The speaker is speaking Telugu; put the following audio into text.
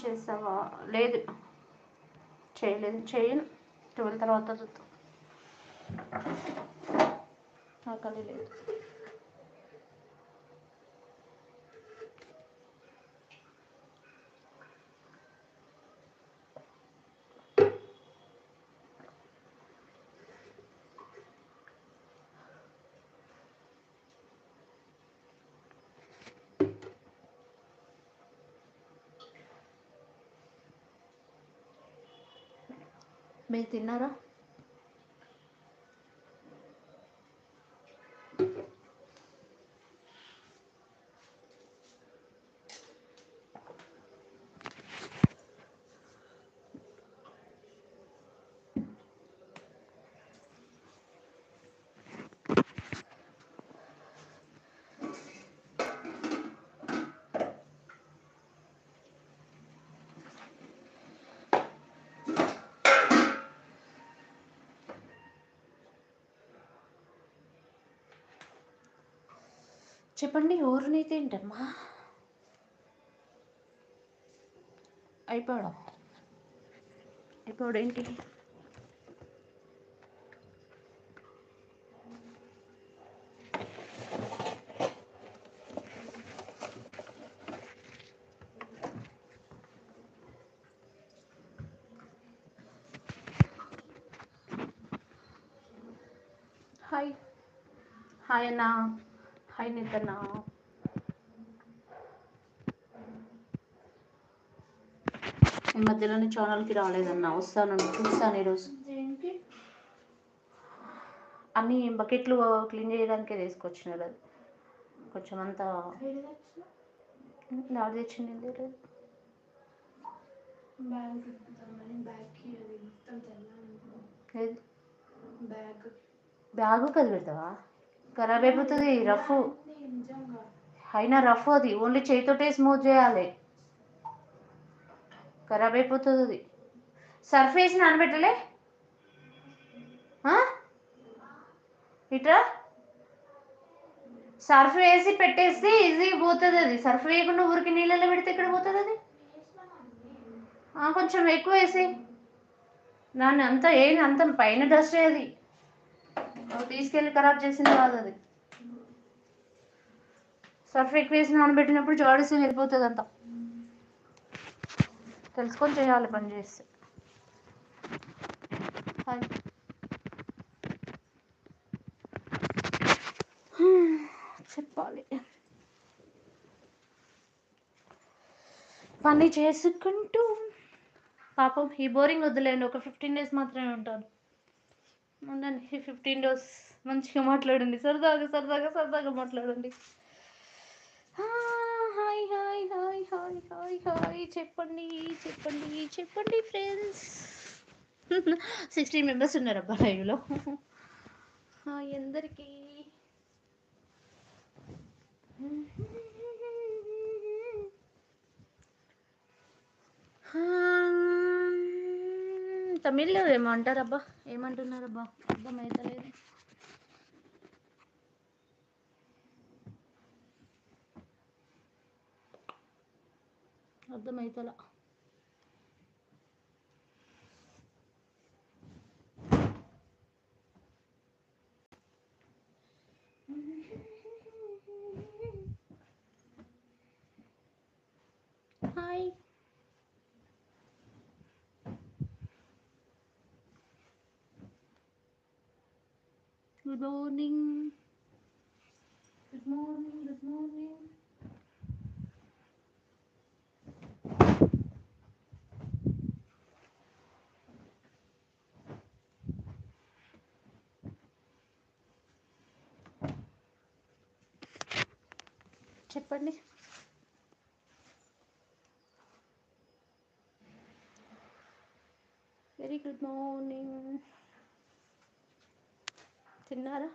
చేస్తావా? లేదు, చేయలేదు, చేయను. 12 తర్వాత చూద్దాం. ఆకలి లేదు. మీరు తిన్నారా? చెప్పండి. ఊరు నీతి ఏంటమ్మా? అయిపోవడం ఏంటి? హాయ్ హాయ్ అన్నా. హాయ్ నితన్నా. ఈ మధ్యలోనే ఛానల్కి రాలేదన్నా, వస్తాను, చూస్తాను ఈరోజు. అన్ని బకెట్లు క్లీన్ చేయడానికే తీసుకొచ్చినారు. అది కొంచెం అంతా నాడు తెచ్చింది లేదు. బ్యాగు కది పెడతావా? ఖరాబ్ అయిపోతుంది. రఫ్ అయినా రఫ్ అది ఓన్లీ చేతితోటే స్మూత్ చేయాలి. ఖరాబ్ అయిపోతుంది అది. సర్ఫ్ వేసి నానబెట్టలే ఇట్రా. సర్ఫ్ వేసి పెట్టేస్తే ఈజీగా పోతుంది అది. సర్ఫ్ వేయకుండా ఊరికి నీళ్ళలో పెడితే ఎక్కడ పోతుంది అది? కొంచెం ఎక్కువ వేసి దాన్ని అంతా ఏది అంత పైన డస్ట్ అది తీసుకెళ్ళి ఖరాబ్ చేసింది కాదు అది. సర్ఫ్ ఎక్కువ వేసి నానబెట్టినప్పుడు జాడిసి వెళ్ళిపోతుంది అంతా. తెలుసుకొని చేయాలి పని చేస్తే. చెప్పాలి. పని చేసుకుంటూ పాపం ఈ బోరింగ్ వద్దులేండి. ఒక 15 days మాత్రమే ఉంటాను. ఉండండి, ఈ 15 days మంచిగా మాట్లాడండి. సరదాగా సరదాగా సరదాగా మాట్లాడండి. Hi hi hi hi hi hi. చెప్పండి చెప్పండి చెప్పండి ఫ్రెండ్స్. 16 members ఉన్నారబ్బా లైవ్లో. హాయ్ అందరికీ. తమిళ్లో ఏమో అంటారబ్బా, ఏమంటున్నారబ్బా అర్థమవుతలేదు. అర్థమవుతలా. Hi. Good morning. Good morning. Good morning. చెప్పండి. Very good morning. తిన్నారా?